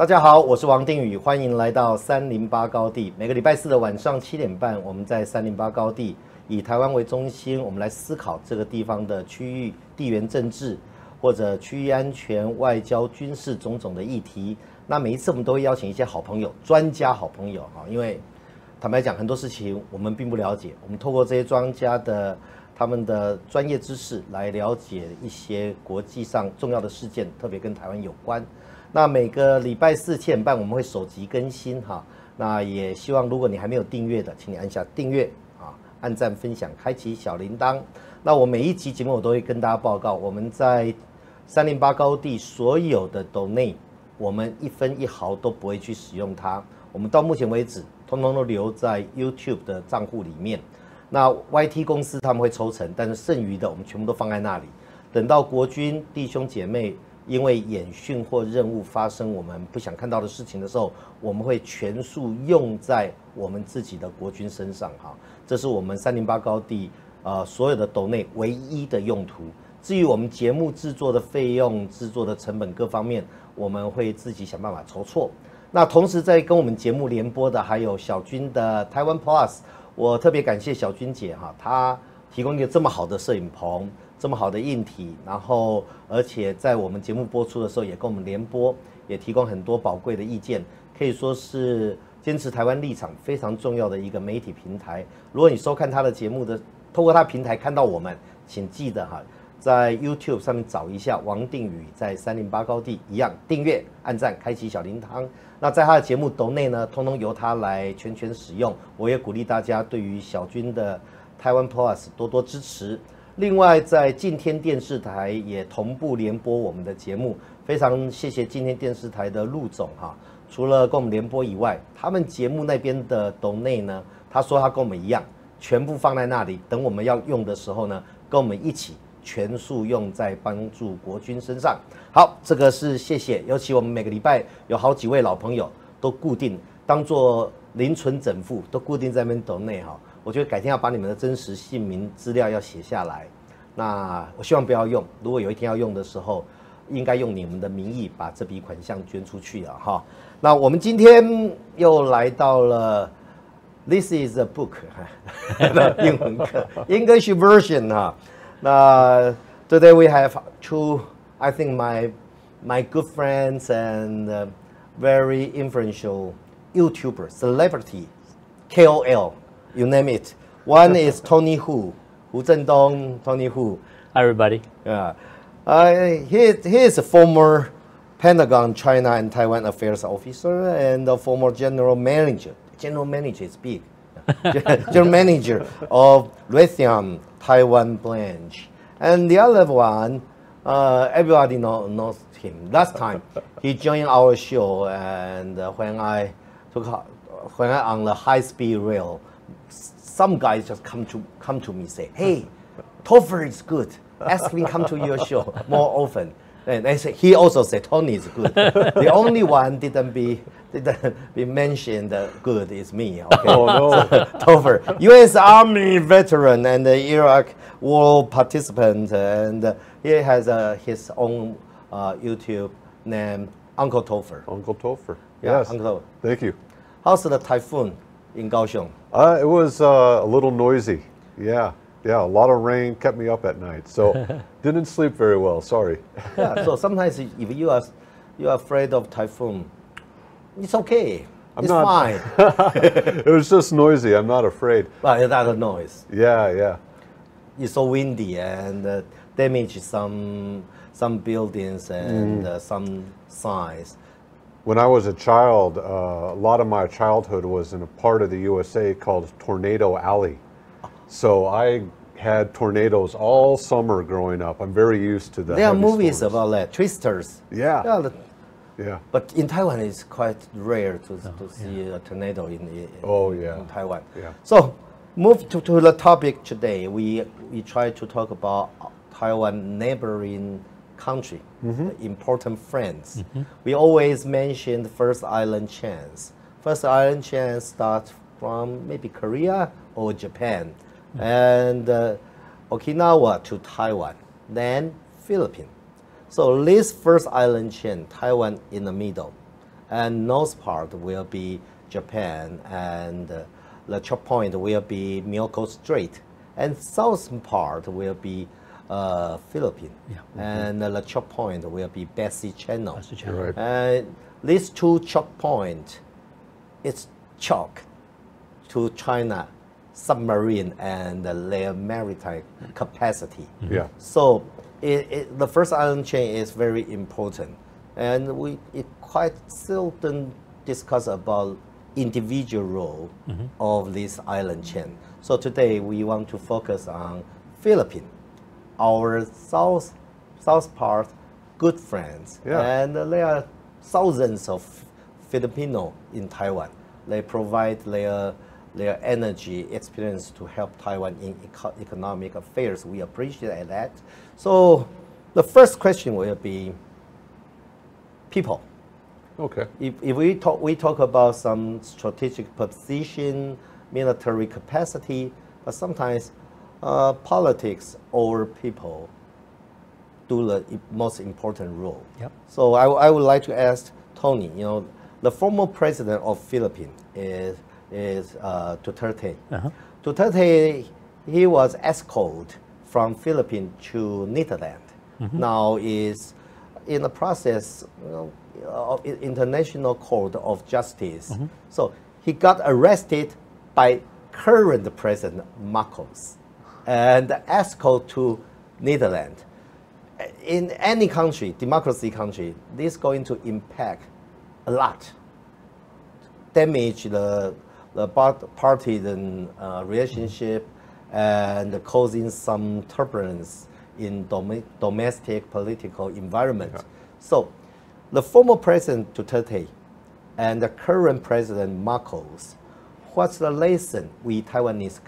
大家好，我是王定宇，欢迎来到308高地。每个礼拜四的晚上7点半，我们在308高地以台湾为中心，我们来思考这个地方的区域地缘政治或者区域安全、外交、军事种种的议题。那每一次我们都会邀请一些好朋友、专家好朋友因为坦白讲，很多事情我们并不了解，我们透过这些专家的他们的专业知识来了解一些国际上重要的事件，特别跟台湾有关。那每个礼拜4、7点半我们会首集更新那也希望如果你还没有订阅的，请你按下订阅按赞、分享、开启小铃铛。那我每一集节目我都会跟大家报告，我们在308高地所有的 donate， 我们1分1毫都不会去使用它，我们到目前为止通通都留在 YouTube 的账户里面。那 YT 公司他们会抽成，但是剩余的我们全部都放在那里，等到国军弟兄姐妹因为演训或任务发生我们不想看到的事情的时候，我们会全数用在我们自己的国军身上这是我们308高地所有的斗内唯一的用途。至于我们节目制作的费用、制作的成本各方面，我们会自己想办法筹措。那同时在跟我们节目联播的还有筱君的台湾 plus， 我特别感谢筱君姐她提供一个这么好的摄影棚，这么好的硬体，然后而且在我们节目播出的时候也跟我们联播，也提供很多宝贵的意见，可以说是坚持台湾立场非常重要的一个媒体平台。如果你收看他的节目的，透过他平台看到我们，请记得在 YouTube 上面找一下王定宇，在308高地一样订阅、按赞、开启小铃铛。那在他的节目斗内呢，通通由他来全使用。我也鼓励大家对于筱君的台湾 plus 多多支持。另外，在敬天电视台也同步联播我们的节目，非常谢谢敬天电视台的陆总除了跟我们联播以外，他们节目那边的斗内呢，他说他跟我们一样，全部放在那里，等我们要用的时候呢，跟我们一起全数用在帮助国军身上。好，这个是谢谢，尤其我们每个礼拜有好几位老朋友都固定当做零存整付，都固定在那边斗内我觉得改天要把你们的真实姓名资料要写下来。那我希望不要用，如果有一天要用的时候，应该用你们的名义把这笔款项捐出去了那我们今天又来到了 This is a book 英文课 English version那 Today we have two, I think my good friends and very influential YouTuber, celebrity, KOL, you name it. One is Tony Hu Zhendong, Tony Hu. Hi, everybody. Yeah. He is a former Pentagon China and Taiwan Affairs officer and a former general manager. General manager is big. General manager of Raytheon Taiwan branch. And the other one, everybody knows him. Last time he joined our show, and when I on the high-speed rail, some guys just come to me say, "Hey, Topher is good. Ask him come to your show more often." And they say, he also said Tony is good. The only one didn't be mentioned good is me. Okay? Oh no, so, Topher, U.S. Army veteran and Iraq War participant, and he has his own YouTube name, Uncle Topher. Uncle Topher. Yeah, Yes. Uncle Topher. Thank you. How's the typhoon in Kaohsiung? It was a little noisy. Yeah. A lot of rain kept me up at night, so didn't sleep very well. Sorry. Yeah. So sometimes if you are afraid of typhoon, it's okay. It's fine. It was just noisy. I'm not afraid. But that's a noise. Yeah. It's so windy and damage some buildings and some signs. When I was a child, a lot of my childhood was in a part of the USA called Tornado Alley. So I had tornadoes all summer growing up. I'm very used to that. There are movies about that, Twisters. Yeah. Yeah. But in Taiwan, it's quite rare to see a tornado in Taiwan. Yeah. So move to the topic today. We try to talk about Taiwan neighboring country, important friends. We always mention the first island chance. First island chance starts from maybe Korea or Japan, and Okinawa to Taiwan, then Philippines. So this first island chain, Taiwan in the middle, and north part will be Japan, and the choke point will be Miyako Strait, and southern part will be Philippines, and the choke point will be Bessie Channel. Right. And these two choke points, it's choke to China submarine and their maritime capacity. Yeah. So the first island chain is very important, and we quite seldom discuss about individual role of this island chain. So today we want to focus on Philippines, our south part, good friends, and there are thousands of Filipino in Taiwan. They provide their energy, experience to help Taiwan in economic affairs. We appreciate that. So the first question will be people. Okay. If we talk about some strategic position, military capacity, but sometimes politics or people do the most important role. Yep. So I would like to ask Tony, the former president of Philippines is Duterte. Duterte, he was escorted from Philippines to Netherlands. Now is in the process of International Court of Justice. So he got arrested by current President Marcos and escorted to Netherlands. In any country, democracy country, this is going to impact a lot, damage the partisan relationship, and causing some turbulence in domestic political environment. So the former President Duterte and the current President Marcos, what's the lesson we Taiwanese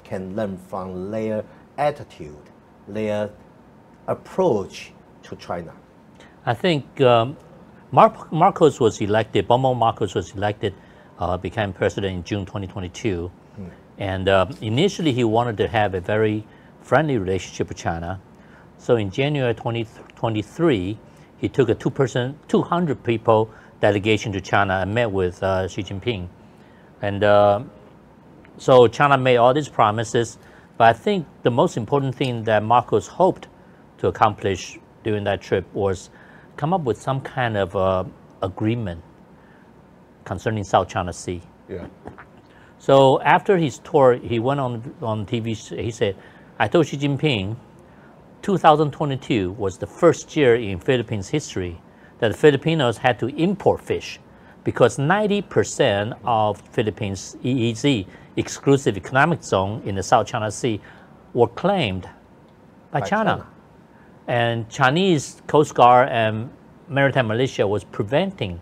can learn from their attitude, their approach to China? I think Marcos was elected, Bongbong Marcos was elected, became president in June 2022. And initially he wanted to have a very friendly relationship with China. So in January 2023, he took a 200 people delegation to China and met with Xi Jinping. And so China made all these promises, but I think the most important thing that Marcos hoped to accomplish during that trip was come up with some kind of agreement concerning South China Sea. Yeah. So after his tour, he went on TV, he said, I told Xi Jinping 2022 was the first year in Philippines history that Filipinos had to import fish because 90% of Philippines EEZ, exclusive economic zone in the South China Sea, were claimed by China. And Chinese Coast Guard and maritime militia was preventing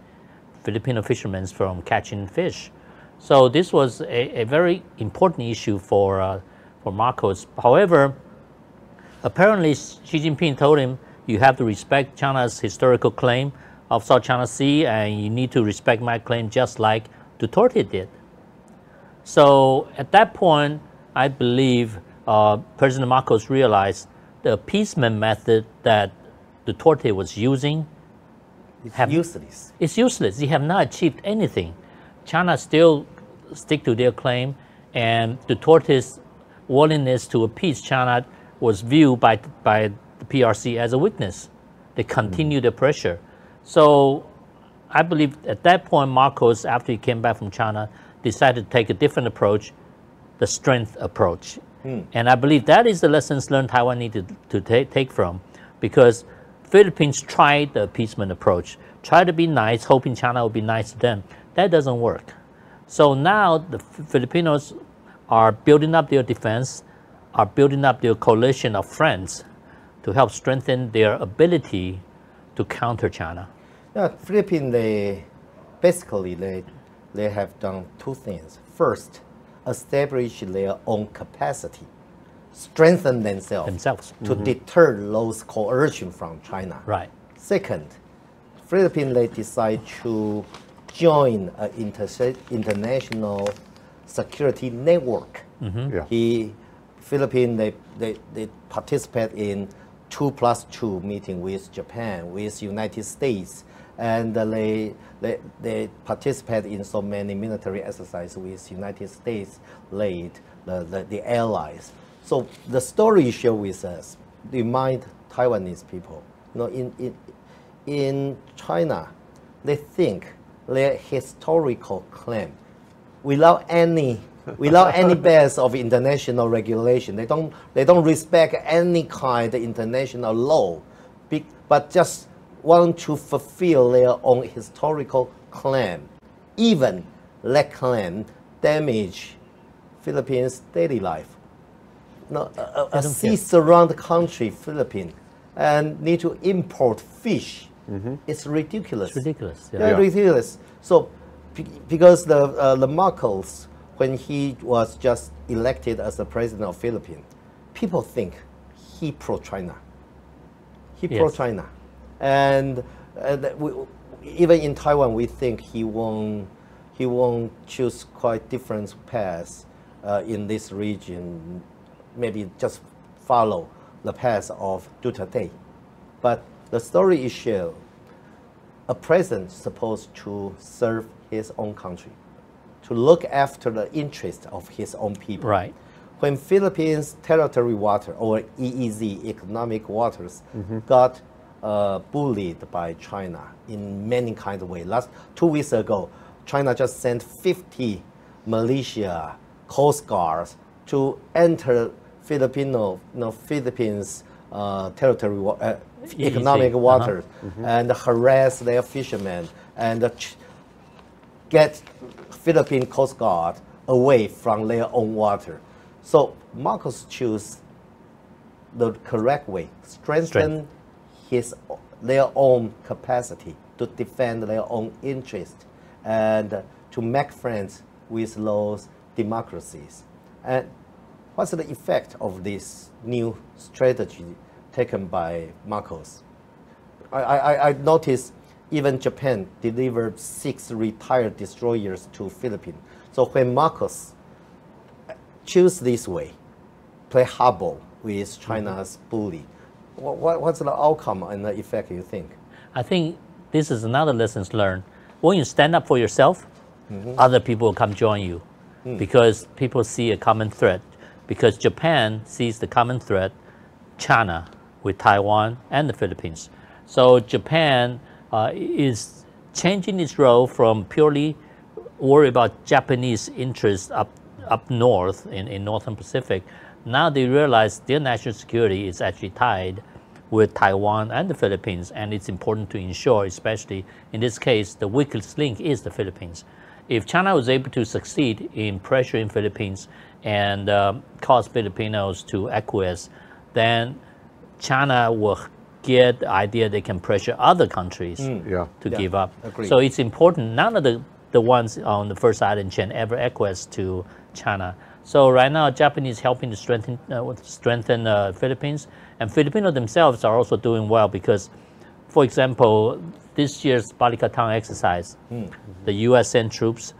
Filipino fishermen from catching fish. So this was a very important issue for Marcos. However, apparently Xi Jinping told him, you have to respect China's historical claim of South China Sea, and you need to respect my claim just like Duterte did. So at that point, I believe President Marcos realized the appeasement method that Duterte was using useless. It's useless. They have not achieved anything. China still stick to their claim, and Duterte's willingness to appease China was viewed by the PRC as a weakness. They continue the pressure. So I believe at that point, Marcos, after he came back from China, decided to take a different approach, the strength approach. And I believe that is the lessons learned Taiwan needed to take from, because Philippines tried the appeasement approach, tried to be nice, hoping China would be nice to them. That doesn't work. So now the Filipinos are building up their defense, are building up their coalition of friends to help strengthen their ability to counter China. Yeah, Philippines, they have done two things. First, establish their own capacity, strengthen themselves to deter those coercion from China. Right. Second, Philippines, they decide to join an international security network. Philippines, they participate in 2+2 meeting with Japan, with United States, and they participate in so many military exercises with United States led the allies. So the story show with us remind Taiwanese people, in China, they think their historical claim without any base of international regulation. They don't respect any kind of international law, but just want to fulfill their own historical claim. Even that claim damage Philippines' daily life. A sea surrounded country, Philippines, and need to import fish. It's ridiculous. It's ridiculous. Yeah, ridiculous. So, because the Marcos, when he was just elected as the president of Philippines, people think he pro-China. He pro-China, and even in Taiwan, we think he won't choose quite different paths in this region. Maybe just follow the path of Duterte. But the story is shared. A president is supposed to serve his own country, to look after the interest of his own people. Right. When Philippines territory water, or EEZ, economic waters, got bullied by China in many kinds of ways. 2 weeks ago, China just sent 50 militia, coast guards to enter Philippines territory, economic waters, and harass their fishermen and get Philippine Coast Guard away from their own water. So Marcos chose the correct way, strengthen their own capacity to defend their own interest and to make friends with those democracies. And what's the effect of this new strategy taken by Marcos? I noticed even Japan delivered 6 retired destroyers to Philippines. So when Marcos choose this way, play hardball with China's bully, what's the outcome and the effect you think? I think this is another lesson learned. When you stand up for yourself, other people will come join you because people see a common threat. Because Japan sees the common threat, China, with Taiwan and the Philippines. So Japan is changing its role from purely worry about Japanese interests up north in Northern Pacific. Now they realize their national security is actually tied with Taiwan and the Philippines, and it's important to ensure, especially in this case, the weakest link is the Philippines. If China was able to succeed in pressuring Philippines and cause Filipinos to acquiesce, then China will get the idea they can pressure other countries to give up. Agreed. So it's important. None of the ones on the first island chain ever acquiesced to China. So right now, Japanese helping to strengthen Philippines, and Filipinos themselves are also doing well because, for example, this year's Balikatan exercise, the U.S. sent troops,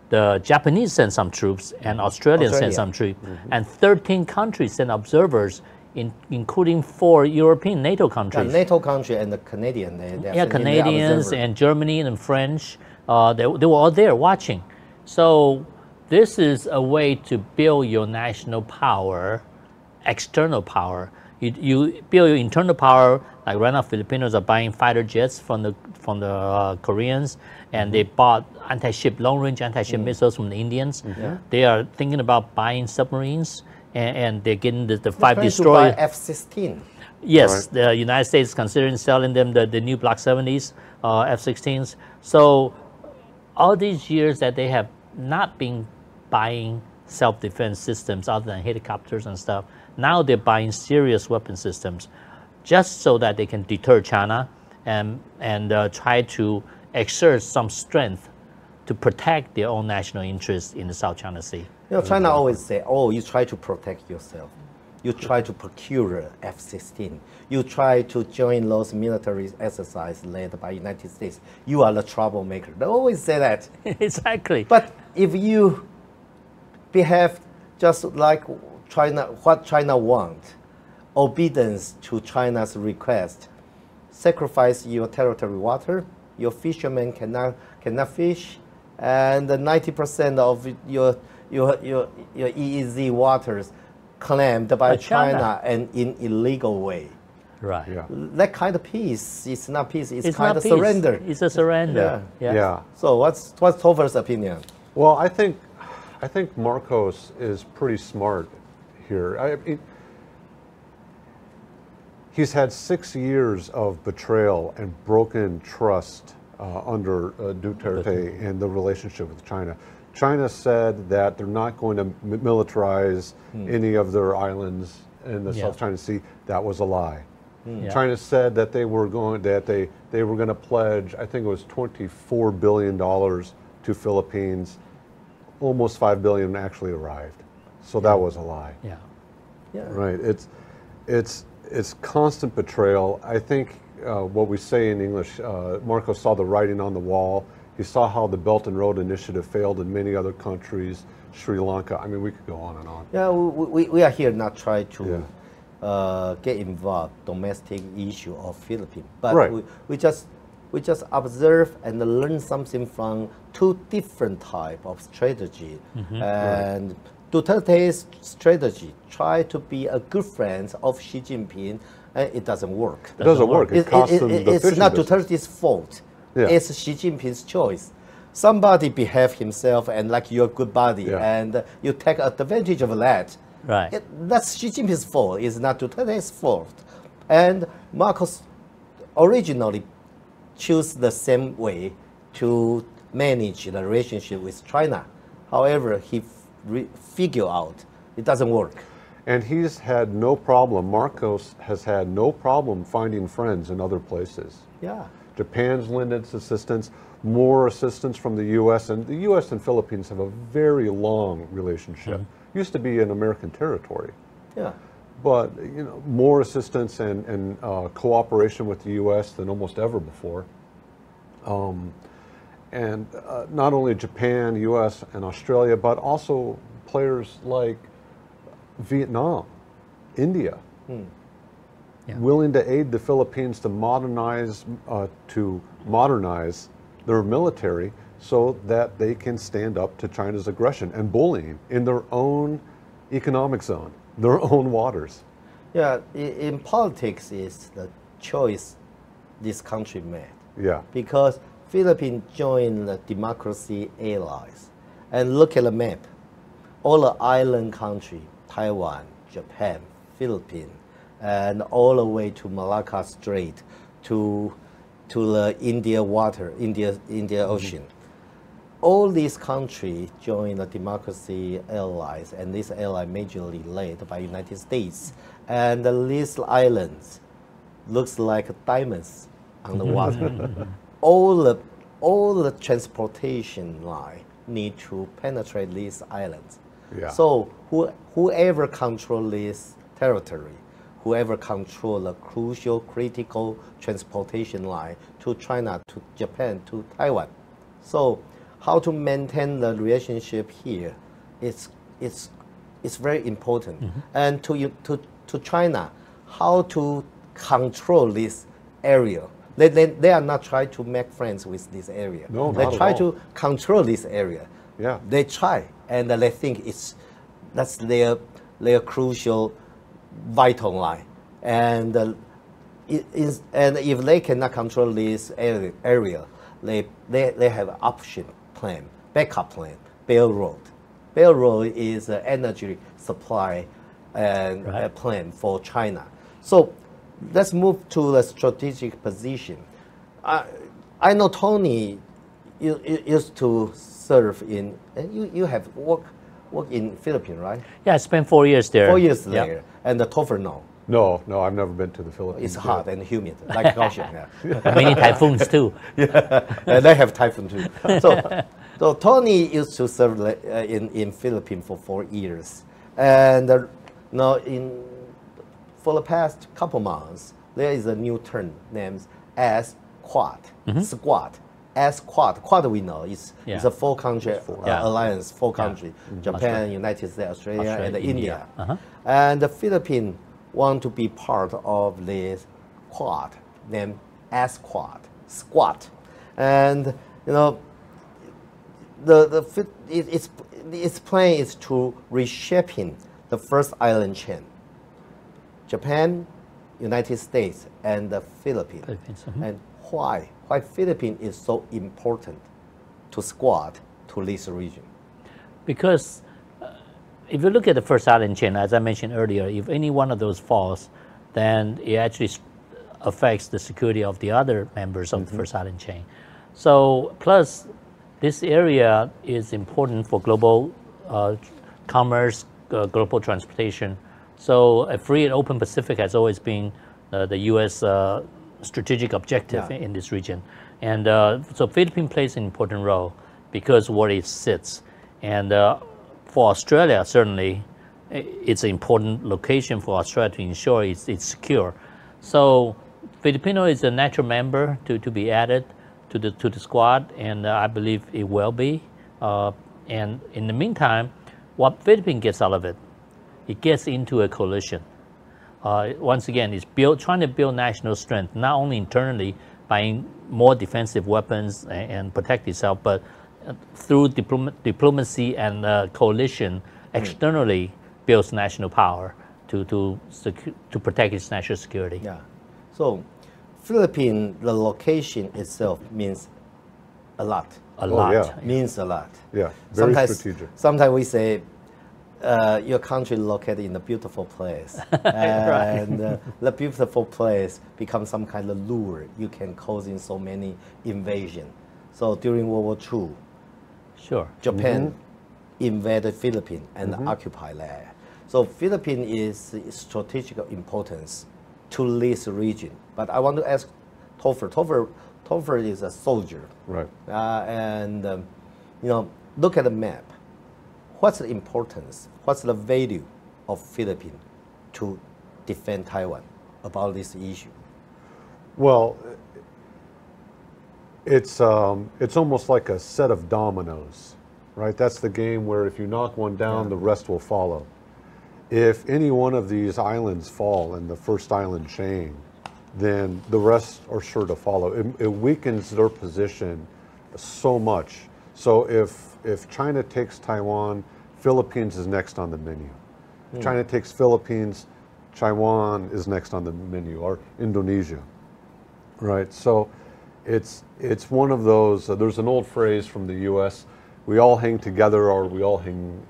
the Japanese sent some troops, and Australia sent some troops, and 13 countries sent observers, including 4 European NATO countries. The NATO country and the Canadian. Canadians and Germany and French, they were all there watching. So this is a way to build your national power, external power. You build your internal power. Like right now, Filipinos are buying fighter jets from the Koreans, and they bought long-range anti-ship missiles from the Indians. They are thinking about buying submarines, and they're getting the 5 destroyers. F-16. Yes, the United States is considering selling them the new Block 70s, F-16s. So all these years that they have not been buying self-defense systems other than helicopters and stuff, now they're buying serious weapon systems just so that they can deter China and try to exert some strength to protect their own national interests in the South China Sea. China always say, oh, you try to protect yourself. You try to procure F-16. You try to join those military exercises led by United States. You are the troublemaker. They always say that. Exactly. But if you behave just like China, what China wants, obedience to China's request, sacrifice your territory water, your fishermen cannot fish, and 90% of your EEZ waters claimed by China and in illegal way. Right. Yeah. That kind of peace is not peace. It's kind of peace. surrender. It's a surrender. Yeah. So what's Topher's opinion? Well, I think Marcos is pretty smart here. He's had 6 years of betrayal and broken trust under Duterte in the relationship with China. China said that they're not going to militarize any of their islands in the South China Sea. That was a lie. China said that they were going to pledge, I think it was $24 billion to Philippines. Almost $5 billion actually arrived. So that was a lie. Yeah. Right. It's constant betrayal. I think what we say in English, Marcos saw the writing on the wall. He saw how the Belt and Road Initiative failed in many other countries, Sri Lanka. I mean, we could go on and on. Yeah, we are here not try to get involved domestic issue of Philippines, but we just observe and learn something from two different type of strategy. And Duterte's strategy try to be a good friend of Xi Jinping, and it doesn't work. It doesn't work. It costs them the it's not Duterte's fault. It's Xi Jinping's choice. Somebody behave himself and like your good buddy, and you take advantage of that. Right. That's Xi Jinping's fault. It's not Duterte's fault. And Marcos originally chose the same way to manage the relationship with China. However, he figured out it doesn't work. And he's had no problem, Marcos has had no problem finding friends in other places. Yeah. Japan's lended assistance, more assistance from the U.S. And the U.S. and Philippines have a very long relationship. Used to be an American territory. Yeah. But more assistance and cooperation with the U.S. than almost ever before. And not only Japan, U.S., and Australia, but also players like Vietnam, India, willing to aid the Philippines to modernize their military so that they can stand up to China's aggression and bullying in their own economic zone, their own waters. Yeah, in politics is the choice this country made. Yeah. Because Philippines joined the democracy allies. And look at the map. All the island country, Taiwan, Japan, Philippines, and all the way to Malacca Strait, to the India Ocean. All these countries joined the democracy allies, and this ally majorly led by United States. And these islands looks like diamonds on the water. all the transportation line need to penetrate these islands. Yeah. So whoever control this territory, whoever control the crucial, critical transportation line to China, to Japan, to Taiwan. So how to maintain the relationship here, it's very important. And to China, how to control this area. They are not trying to make friends with this area. No, they not try at all. to control this area. Yeah. They try, and they think that's their crucial, vital line. And if they cannot control this area, they have an option plan, backup plan, Belt Road. Belt Road is an energy supply and a plan for China. So let's move to the strategic position. I know Tony used to serve in, you have work in Philippines, right? Yeah, I spent 4 years there. 4 years there, and the Topher no. No, I've never been to the Philippines. It's hot and humid, like Kaohsiung. Many typhoons too. And they have typhoon too. So Tony used to serve in Philippines for 4 years, and for the past couple months, there is a new term named as Quad, Squad. As Quad. Quad we know is a four-country alliance, four countries, Japan, United States, Australia, and India. And the Philippines want to be part of this Quad named as Quad, Squad. And its plan is to reshaping the first island chain: Japan, United States, and the Philippines. And why Philippines is so important to Squad to this region? Because if you look at the first island chain, as I mentioned earlier, if any one of those falls, then it actually affects the security of the other members of the first island chain. So plus, this area is important for global commerce, global transportation. So a free and open Pacific has always been the U.S. Strategic objective in this region. And so Philippines plays an important role because where it sits. And for Australia, certainly, it's an important location for Australia to ensure it's secure. So Filipino is a natural member to be added to the squad, and I believe it will be. And in the meantime, what Philippines gets out of it, it gets into a coalition. Once again, it's trying to build national strength, not only internally, buying more defensive weapons and protect itself, but through diplomacy and coalition, externally builds national power to protect its national security. Yeah. So, Philippines, the location itself means a lot. A lot. Yeah. Means a lot. Yeah, very strategic. Sometimes we say, your country located in a beautiful place, and the beautiful place becomes some kind of lure. You can cause in so many invasion. So during World War II, Sure. Japan invaded Philippines and occupied there. So Philippines is strategic importance to this region. But I want to ask Topher. Topher is a soldier, Right. and look at the map. What's the importance? What's the value of Philippines to defend Taiwan about this issue? Well, it's almost like a set of dominoes, right? That's the game where if you knock one down, the rest will follow. If any one of these islands fall in the first island chain, then the rest are sure to follow. It weakens their position so much. So if China takes Taiwan, Philippines is next on the menu. If China takes Philippines, Taiwan is next on the menu, or Indonesia, right? So it's one of those, there's an old phrase from the US, we all hang together or we all hang,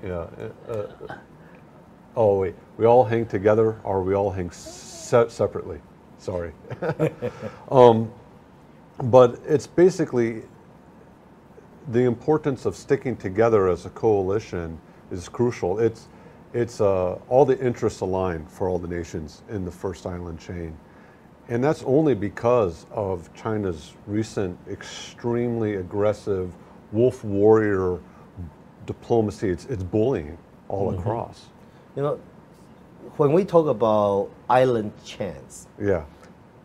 we all hang together or we all hang separately. Sorry. But it's basically the importance of sticking together as a coalition is crucial. It's all the interests aligned for all the nations in the first island chain. And that's only because of China's recent extremely aggressive wolf warrior diplomacy. It's bullying all across. When we talk about island chains,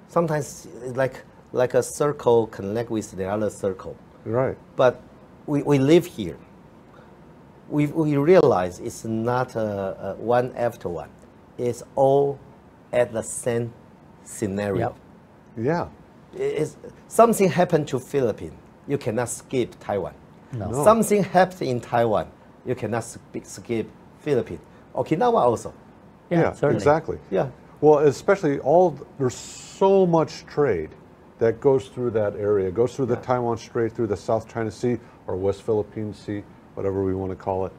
sometimes it's like a circle connect with the other circle. Right. But we live here. We realize it's not one after one. It's all at the same scenario. Yeah. Something happened to Philippines, you cannot skip Taiwan. No. Something happened in Taiwan, you cannot skip Philippines. Okinawa also. Yeah, certainly. exactly. Yeah. Well, especially there's so much trade that goes through that area, goes through the Taiwan Strait, through the South China Sea or West Philippine Sea, whatever we want to call it.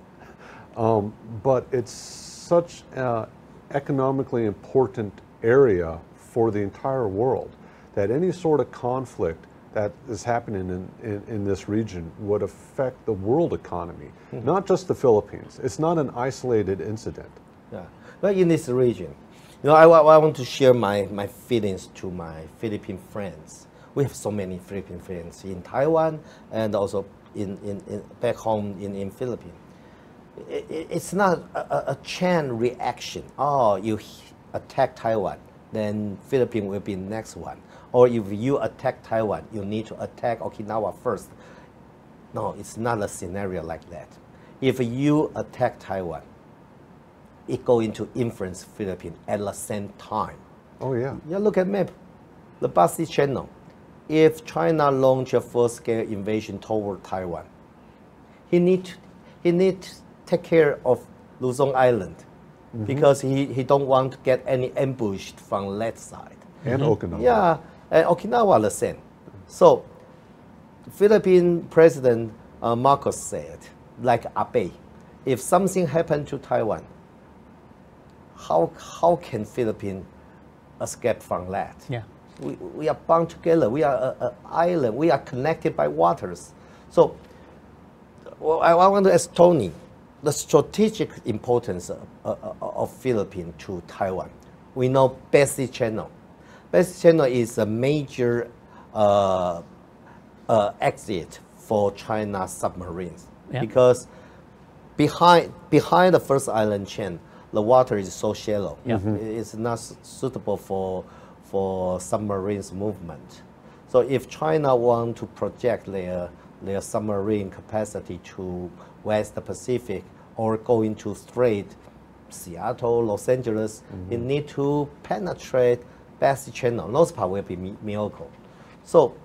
But it's such an economically important area for the entire world that any sort of conflict that is happening in this region would affect the world economy, not just the Philippines. It's not an isolated incident. Yeah. But in this region, I want to share my feelings to my Philippine friends. We have so many Philippine friends in Taiwan and also in back home in Philippines. It's not a chain reaction. Oh, you attack Taiwan, then Philippines will be the next one. Or if you attack Taiwan, you need to attack Okinawa first. No, it's not a scenario like that. If you attack Taiwan, it going to influence Philippines at the same time. Oh yeah. Yeah, look at map, the Basi Channel. if China launch a full-scale invasion toward Taiwan, he need to take care of Luzon Island because he don't want to get any ambushed from that side. And Okinawa. Yeah, and Okinawa the same. So, Philippine President Marcos said, like Abe, if something happened to Taiwan, how can Philippines escape from that? Yeah. We are bound together. We are an island. We are connected by waters. So, I want to ask Tony, the strategic importance of Philippines to Taiwan. We know Basic Channel. Basic Channel is a major exit for China submarines because behind the first island chain, the water is so shallow. Yeah. It's not suitable for submarines movement. So if China want to project their submarine capacity to West Pacific or go into Strait, Seattle, Los Angeles, it need to penetrate Basic Channel. Those part will be miracle. So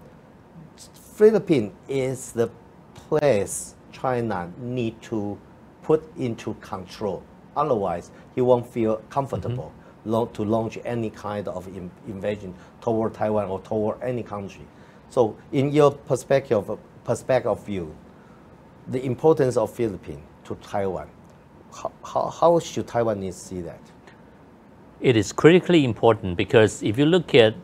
Philippines is the place China need to put into control. Otherwise, he won't feel comfortable to launch any kind of invasion toward Taiwan or toward any country. So, in your perspective view, the importance of Philippines to Taiwan, how should Taiwanese see that? It is critically important because if you look at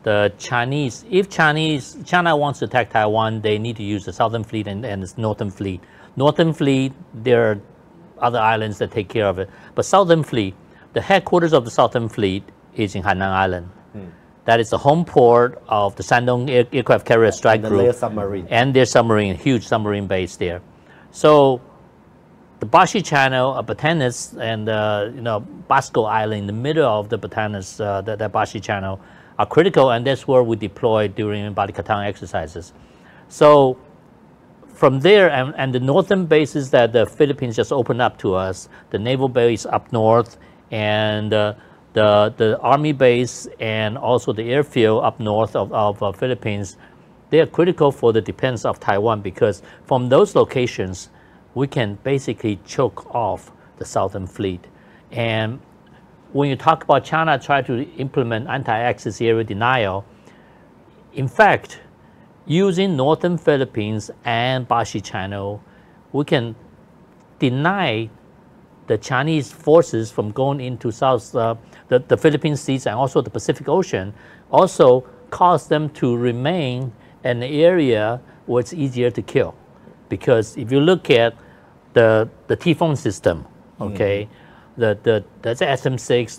the Chinese, if China wants to attack Taiwan, they need to use the Southern Fleet and the Northern Fleet. Northern Fleet, there are other islands that take care of it. But Southern Fleet, the headquarters of the Southern Fleet is in Hainan Island. That is the home port of the Shandong Aircraft Carrier Strike Group. Their submarine. And their submarine, huge submarine base there. So the Bashi Channel, Batanes, and Basco Island in the middle of the Batanes, the Bashi Channel, are critical, and that's where we deploy during Balikatang exercises. So from there, and the northern bases that the Philippines just opened up to us, the naval base up north, and the army base, and also the airfield up north of Philippines, they are critical for the defense of Taiwan because from those locations, we can basically choke off the Southern Fleet. And when you talk about China trying to implement anti-access area denial, in fact, using northern Philippines and Bashi Channel, we can deny the Chinese forces from going into the Philippine Seas and also the Pacific Ocean, also cause them to remain in an area where it's easier to kill. Because if you look at the Typhoon system, okay, the SM-6,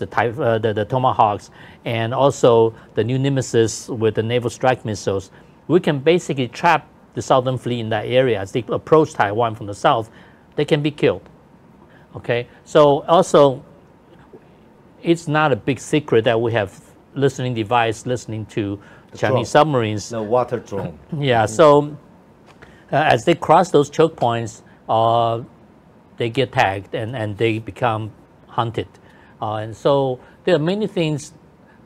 the Tomahawks, and also the new Nemesis with the naval strike missiles, we can basically trap the Southern Fleet in that area. As they approach Taiwan from the south, they can be killed. Okay, so also, it's not a big secret that we have listening device listening to Chinese submarines. The water drone. Yeah, so as they cross those choke points, they get tagged and they become hunted. And so there are many things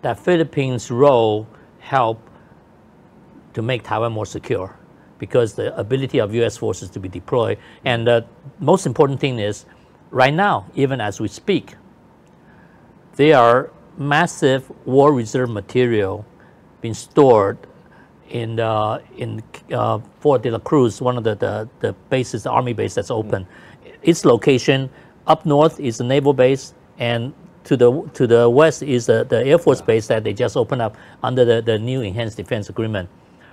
that Philippines' role help to make Taiwan more secure because the ability of U.S. forces to be deployed. And the most important thing is, right now, even as we speak, there are massive war reserve material being stored in Fort de la Cruz, one of the bases, the army base that's open. Its location up north is the naval base, and to the west is the Air Force base that they just opened up under the new Enhanced Defense Agreement.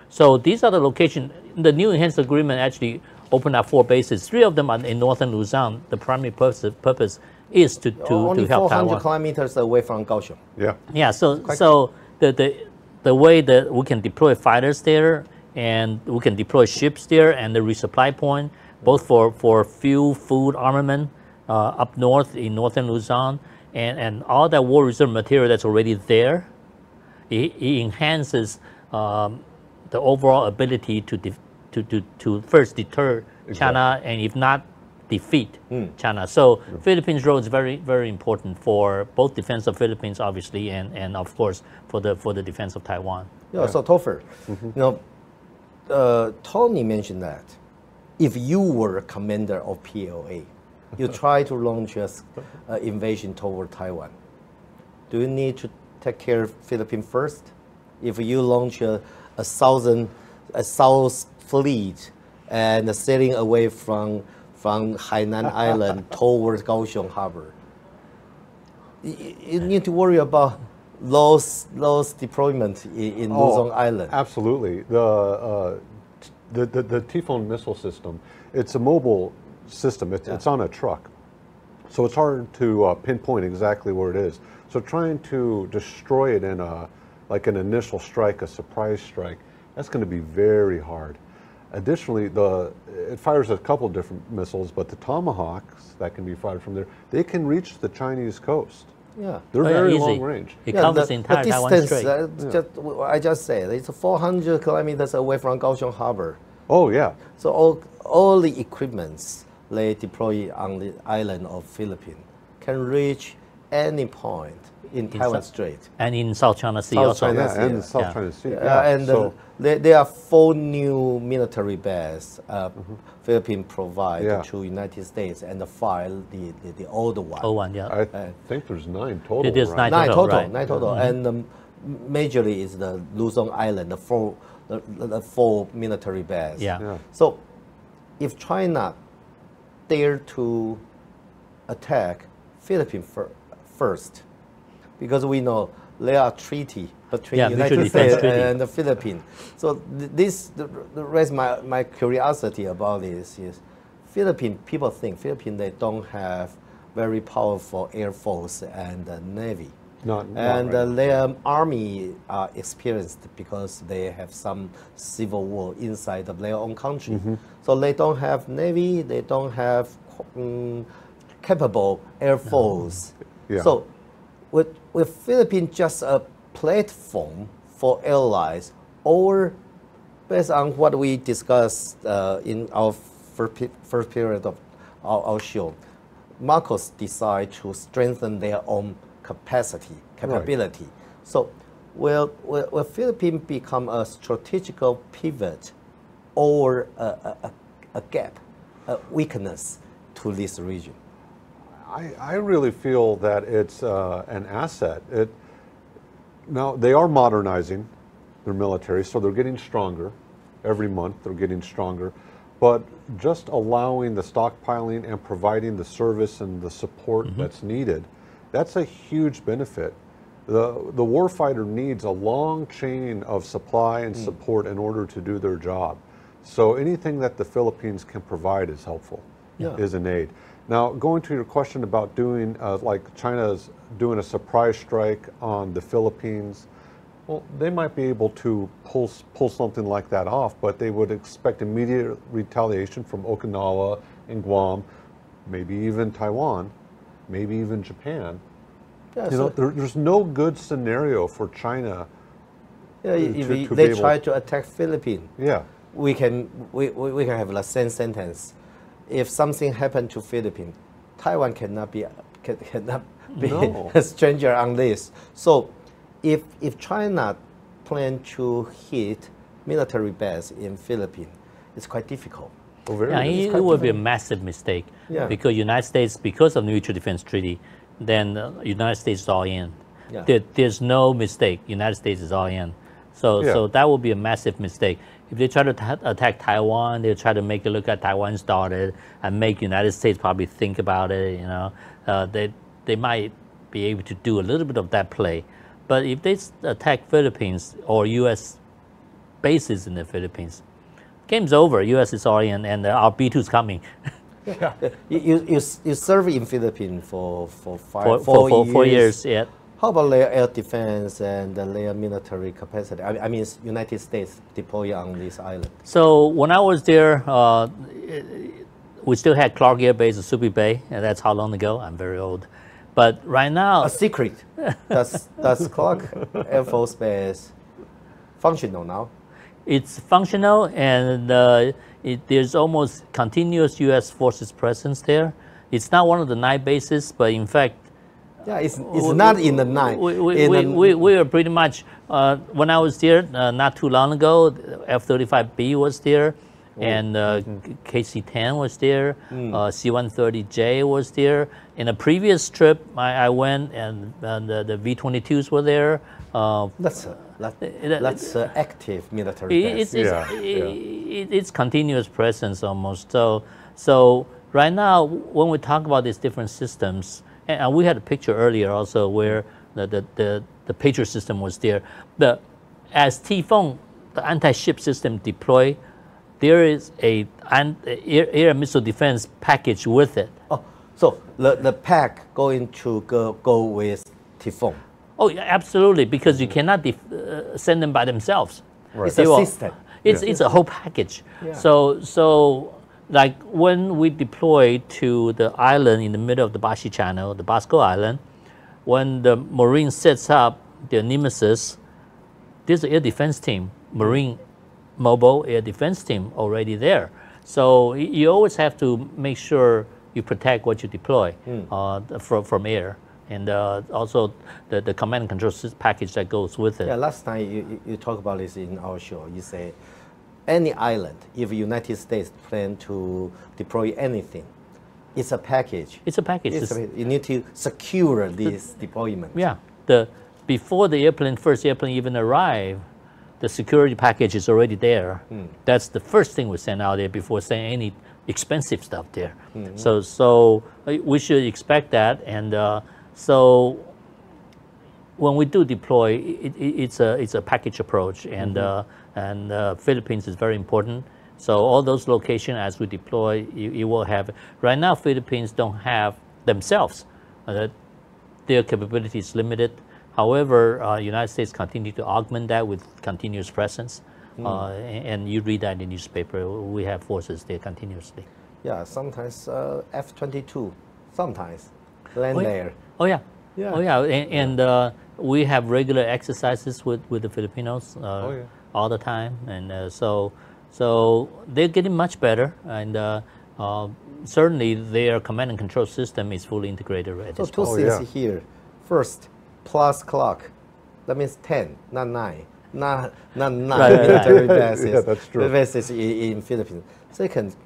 So these are the locations. The new Enhanced Agreement actually opened up 4 bases. 3 of them are in northern Luzon. The primary purpose is to only help 400 Taiwan. kilometers away from Kaohsiung. Yeah. Yeah. So the way that we can deploy fighters there, and we can deploy ships there, and the resupply point, both for fuel, food, armament, up north in northern Luzon, and all that war reserve material that's already there, it enhances the overall ability to first deter China, and if not defeat China. So Philippines' role is very, very important for both defense of Philippines, obviously, and of course for the defense of Taiwan. Yeah. So Topher, Tony mentioned that if you were a commander of PLA, you try to launch an invasion toward Taiwan. Do you need to take care of Philippines first? If you launch a South Fleet and sailing away from Hainan Island towards Kaohsiung Harbor, you need to worry about those deployment in Luzon Island. Absolutely. The Typhoon missile system, it's a mobile system. It's on a truck. So it's hard to pinpoint exactly where it is. So trying to destroy it in like an initial strike, a surprise strike, that's going to be very hard. Additionally, it fires a couple different missiles, but the Tomahawks that can be fired from there, they can reach the Chinese coast. Yeah, they're very easy. long range. It covers the entire Taiwan Strait. I just said it's 400 kilometers away from Kaohsiung Harbor. Oh yeah. So all the equipments they deploy on the island of Philippines can reach any point in Taiwan Strait. And in South China Sea South also. China Sea. And South China Sea. And there are 4 new military bases Philippines provide to United States and 5 the older one. Old one, yeah. I think there's 9 total. It is right? 9 total, right. 9 total. And majorly is the Luzon Island, the 4 military bases. Yeah. So if China dare to attack Philippines first, because we know there are treaty between the United States and the Philippines. So this raised my curiosity about this is people think Philippines they don't have very powerful air force and navy. Right. Their army are experienced because they have some civil war inside of their own country. So they don't have navy, they don't have capable air force. So with Philippines just a platform for allies, or based on what we discussed in our first period of our show, Marcos decide to strengthen their own capability. Right. So will Philippines become a strategical pivot or a gap, a weakness to this region? I really feel that it's an asset. Now, they are modernizing their military, so they're getting stronger. Every month they're getting stronger. But just allowing the stockpiling and providing the service and the support that's needed, that's a huge benefit. The warfighter needs a long chain of supply and support in order to do their job. So anything that the Philippines can provide is helpful, is an aid. Now, going to your question about doing, like China's doing a surprise strike on the Philippines, well, they might be able to pull something like that off, but they would expect immediate retaliation from Okinawa and Guam, maybe even Taiwan, maybe even Japan. Yeah, you know, there's no good scenario for China. If they try to attack Philippines, we can have the same sentence. If something happened to Philippines, Taiwan cannot be a stranger on this. So, if China plan to hit military base in Philippines, it's quite difficult. It would be a massive mistake because United States, because of the Mutual Defense Treaty, then United States is all in. There's no mistake. United States is all in. So that would be a massive mistake. If they try to attack Taiwan, they'll try to make it look like Taiwan started and make United States probably think about it. You know, they might be able to do a little bit of that play. But if they attack Philippines or U.S. bases in the Philippines, game's over. U.S. is all in, and our B-2's coming. You serve in Philippines for 4 years. Yeah. How about their air defense and their military capacity? I mean, United States deploy on this island. So when I was there, we still had Clark Air Base at Subic Bay, and that's how long ago. I'm very old. But right now... A secret. Does Clark Air Force Base functional now? It's functional, and there's almost continuous U.S. forces presence there. It's not one of the 9 bases, but in fact, yeah, it's not in the 9. We are pretty much, when I was there not too long ago, F-35B was there, and KC-10 was there, C-130J was there. In a previous trip, I went, and the V-22s were there. That's active military base. It's continuous presence almost. So right now, when we talk about these different systems, and we had a picture earlier also where the Patriot system was there. As Typhoon, the anti-ship system deployed, there is a air and missile defense package with it. Oh, so the pack going to go with Typhoon. Oh, yeah, absolutely, because you cannot send them by themselves. Right. It's a system. It's a whole package. Yeah. So like when we deployed to the island in the middle of the Bashi Channel, the Basco Island, when the Marine sets up their Nemesis, there's an air defense team, Marine mobile air defense team already there. So you always have to make sure you protect what you deploy from air. And also the command and control package that goes with it. Yeah, last time you talked about this in our show. You say any island, if the United States plan to deploy anything, it's a package. It's a package. You need to secure this deployment. Yeah. Before the first airplane even arrive, the security package is already there. That's the first thing we send out there before sending any expensive stuff there. So we should expect that. And so when we do deploy, it's a package approach, and Philippines is very important. So all those locations as we deploy, you will have. Right now, Philippines don't have themselves. Their capability is limited. However, United States continue to augment that with continuous presence. And you read that in the newspaper. We have forces there continuously. Yeah, sometimes F-22, sometimes land there. Oh yeah. Oh yeah, and we have regular exercises with the Filipinos all the time, and so they're getting much better, and certainly their command and control system is fully integrated at this point. So two things here. First, plus clock. That means 10, not 9. Not 9 military bases. Yeah, that's true. Bases in Philippines. Second,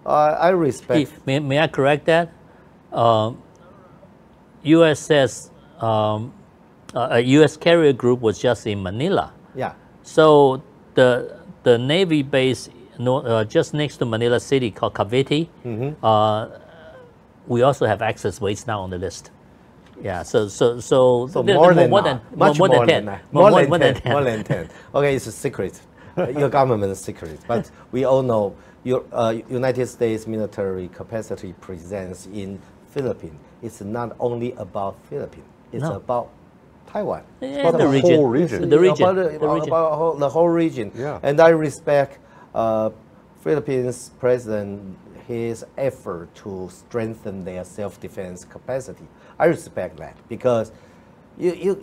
I respect. May I correct that? USS, a U.S. carrier group was just in Manila. Yeah. So the Navy base just next to Manila City called Cavite, we also have access, but it's not on the list. Yeah. So more than 10. More than 10. Okay, it's a secret. Your government is secret, but we all know your United States military capacity presence in Philippines. It's not only about Philippines. It's about Taiwan. It's about the region. Whole region. The region. About the whole region. Yeah. And I respect Philippines president, his effort to strengthen their self-defense capacity. I respect that because you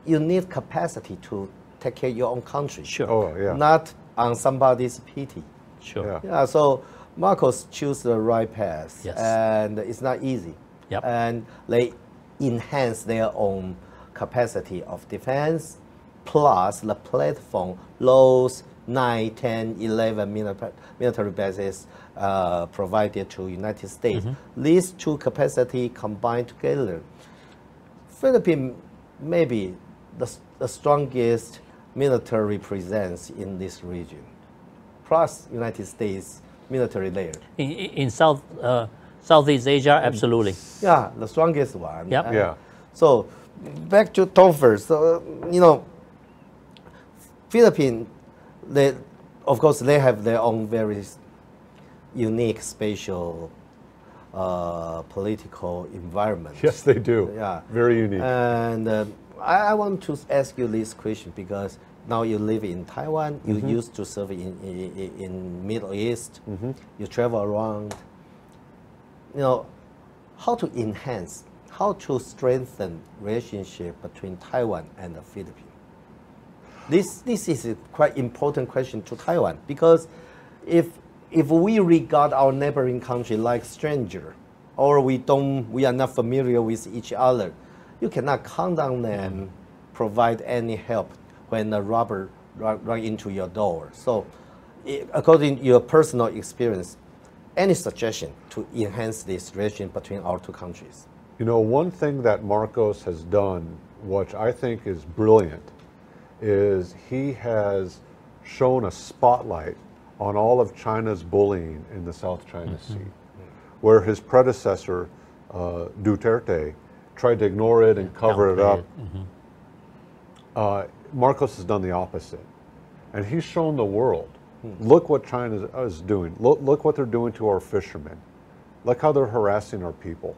need capacity to take care of your own country. Sure. Oh yeah. Not on somebody's pity. Sure. Yeah. So Marcos choose the right path, and it's not easy. Yep. And they enhance their own capacity of defense, plus the platform, those 9, 10, 11 military bases provided to United States. These two capacity combined together, Philippines may be the strongest military presence in this region, plus United States military there. In Southeast Asia, absolutely. Yeah, the strongest one. Yep. Yeah. So back to Topher. So Philippines, of course they have their own very unique spatial political environment. Yes, they do. Yeah. Very unique. And I want to ask you this question because now you live in Taiwan. You used to serve in Middle East. You travel around. How to enhance, how to strengthen relationship between Taiwan and the Philippines? this is a quite important question to Taiwan, because if we regard our neighboring country like stranger, or we are not familiar with each other, you cannot count on them provide any help when a robber run into your door. So, according to your personal experience, any suggestion to enhance this relation between our two countries? You know, one thing that Marcos has done, which I think is brilliant, is he has shown a spotlight on all of China's bullying in the South China Sea, where his predecessor, Duterte, tried to ignore it and cover it up. Marcos has done the opposite. And he's shown the world, look what China is doing. Look what they're doing to our fishermen. Look how they're harassing our people.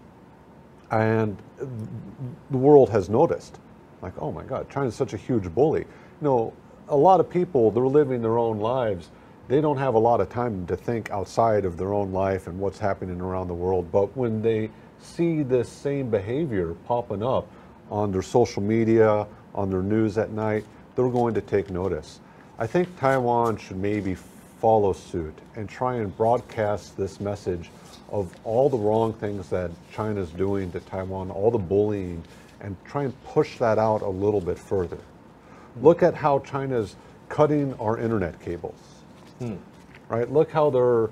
And the world has noticed, like, oh my God, China's such a huge bully. You know, a lot of people, they're living their own lives. They don't have a lot of time to think outside of their own life and what's happening around the world. But when they see this same behavior popping up on their social media, on their news at night, they're going to take notice. I think Taiwan should maybe follow suit and try and broadcast this message of all the wrong things that China's doing to Taiwan, all the bullying, and try and push that out a little bit further. Look at how China's cutting our internet cables, right? Look how they're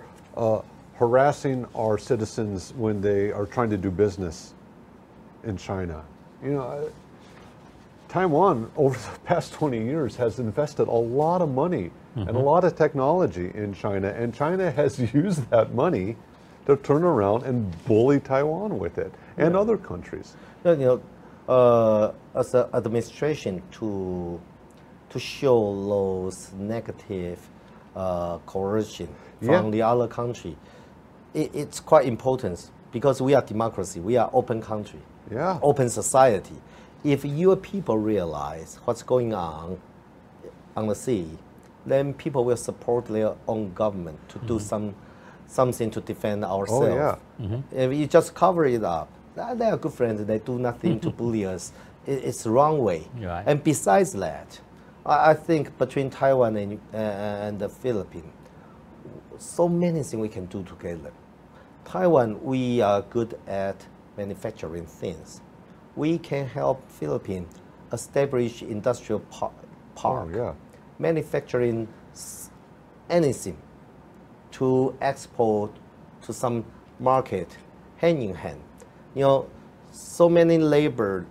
harassing our citizens when they are trying to do business in China. You know, Taiwan, over the past 20 years, has invested a lot of money and a lot of technology in China, and China has used that money to turn around and bully Taiwan with it, and other countries. You know, as an administration, to show those negative coercion from the other country, it's quite important, because we are democracy, we are open country, open society. If your people realize what's going on the sea, then people will support their own government to do something to defend ourselves. If you just cover it up, they are good friends, they do nothing to bully us. It's the wrong way. Right. And besides that, I think between Taiwan and the Philippines, so many things we can do together. Taiwan, we are good at manufacturing things. We can help Philippines establish industrial park, manufacturing anything to export to some market, hand in hand. You know, so many labor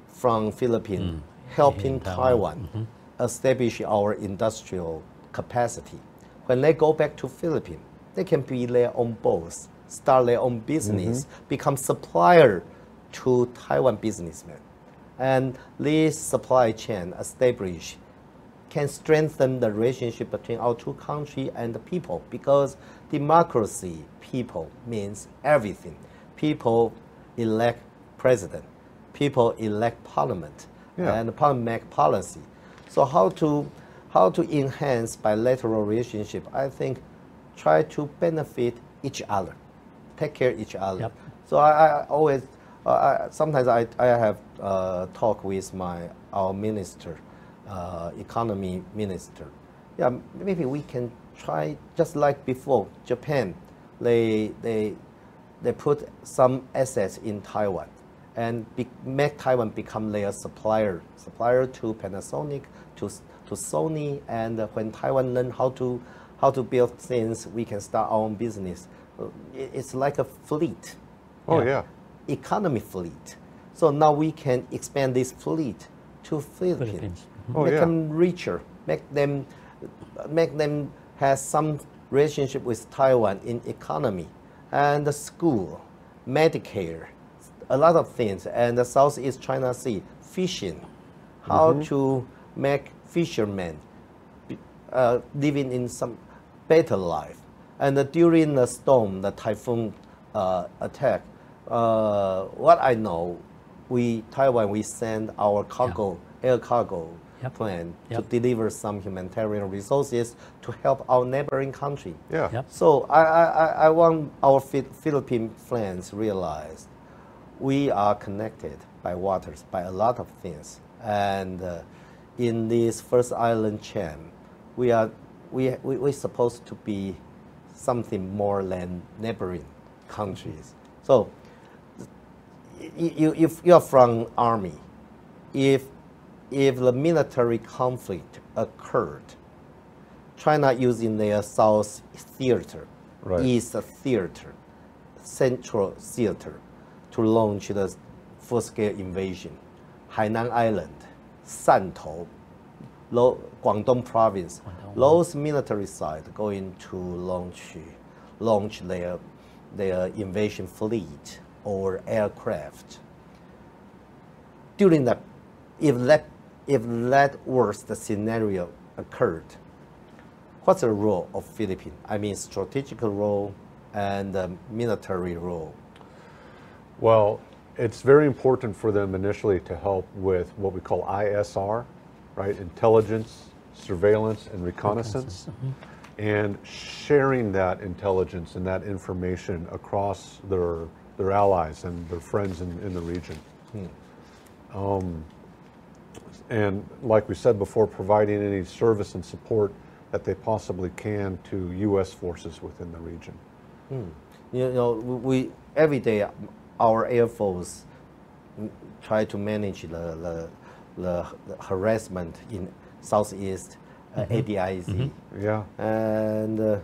from Philippines helping Taiwan establish our industrial capacity. When they go back to Philippines, they can be their own boss, start their own business, become supplier to Taiwan businessmen. And this supply chain established can strengthen the relationship between our two countries and the people, because democracy, people, means everything. People elect president, people elect parliament, and the parliament make policy. So how to enhance bilateral relationship? I think try to benefit each other, take care of each other. So I always, sometimes I have talk with our minister, economy minister. Yeah, maybe we can try, just like before Japan, they put some assets in Taiwan and make Taiwan become their supplier to Panasonic, to Sony. And when Taiwan learn how to build things, we can start our own business. It's like a fleet. Economy fleet. So now we can expand this fleet to Philippines. Make them richer, make them have some relationship with Taiwan in economy and the school, Medicare, a lot of things. And the Southeast China Sea, fishing, how to make fishermen living in some better life. And during the storm, the typhoon attack, what I know, Taiwan, we send our cargo, air cargo plane to deliver some humanitarian resources to help our neighboring country. So I want our Philippine friends realize we are connected by waters, by a lot of things. And in this first island chain, we're supposed to be something more than neighboring countries. So if you're from army, if the military conflict occurred, China using their South Theater, right. East Theater, Central Theater to launch the full-scale invasion. Hainan Island, Santou, Guangdong Province, those military sites going to launch their invasion fleet or aircraft. During that, if that worst scenario occurred, what's the role of Philippines? I mean, strategic role and military role. Well, it's very important for them initially to help with what we call ISR, right? Intelligence, surveillance, and reconnaissance, and sharing that intelligence and that information across their allies and their friends in the region. And like we said before, providing any service and support that they possibly can to U.S. forces within the region. You know, we every day our Air Force try to manage the harassment in Southeast ADIZ. Yeah. And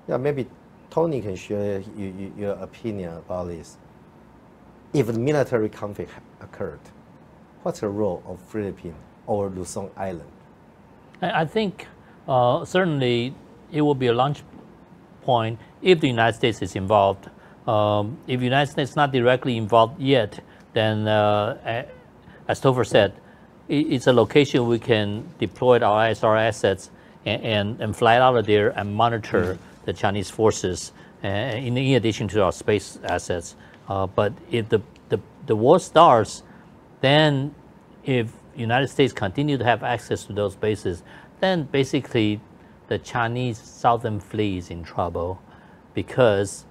yeah, maybe Tony can share your opinion about this. If the military conflict occurred, what's the role of Philippines or Luzon Island? I think certainly it will be a launch point if the United States is involved. If the United States is not directly involved yet, then as Topher said, it's a location we can deploy our ISR assets and fly out of there and monitor the Chinese forces in addition to our space assets. But if the war starts, then if United States continue to have access to those bases, then basically the Chinese Southern Fleet is in trouble, because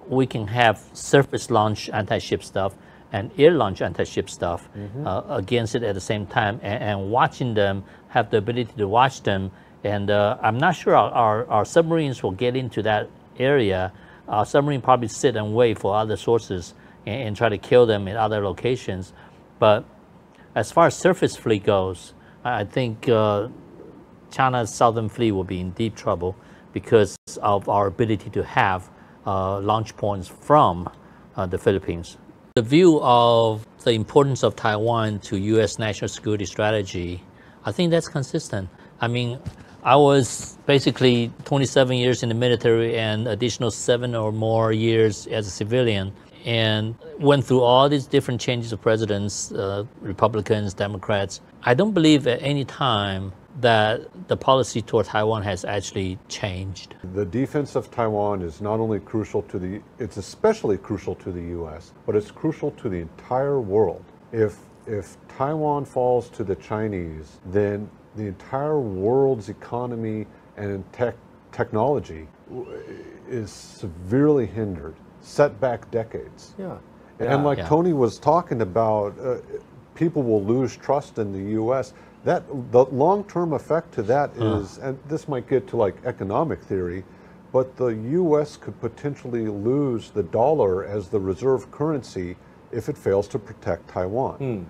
we can have surface launch anti-ship stuff and air launch anti-ship stuff against it at the same time, and watching them, have the ability to watch them. And I'm not sure our submarines will get into that area. Our submarine probably sit and wait for other sources and try to kill them in other locations. But as far as surface fleet goes, I think China's Southern Fleet will be in deep trouble because of our ability to have launch points from the Philippines. The view of the importance of Taiwan to U.S. national security strategy, I think that's consistent. I mean, I was basically 27 years in the military and additional 7 or more years as a civilian, and went through all these different changes of presidents, Republicans, Democrats. I don't believe at any time that the policy toward Taiwan has actually changed. The defense of Taiwan is not only crucial to it's especially crucial to the U.S., but it's crucial to the entire world. If Taiwan falls to the Chinese, then the entire world's economy and technology is severely hindered, set back decades. Yeah. And like Tony was talking about, people will lose trust in the U.S. The long-term effect to that is, and this might get to like economic theory, but the U.S. could potentially lose the dollar as the reserve currency if it fails to protect Taiwan.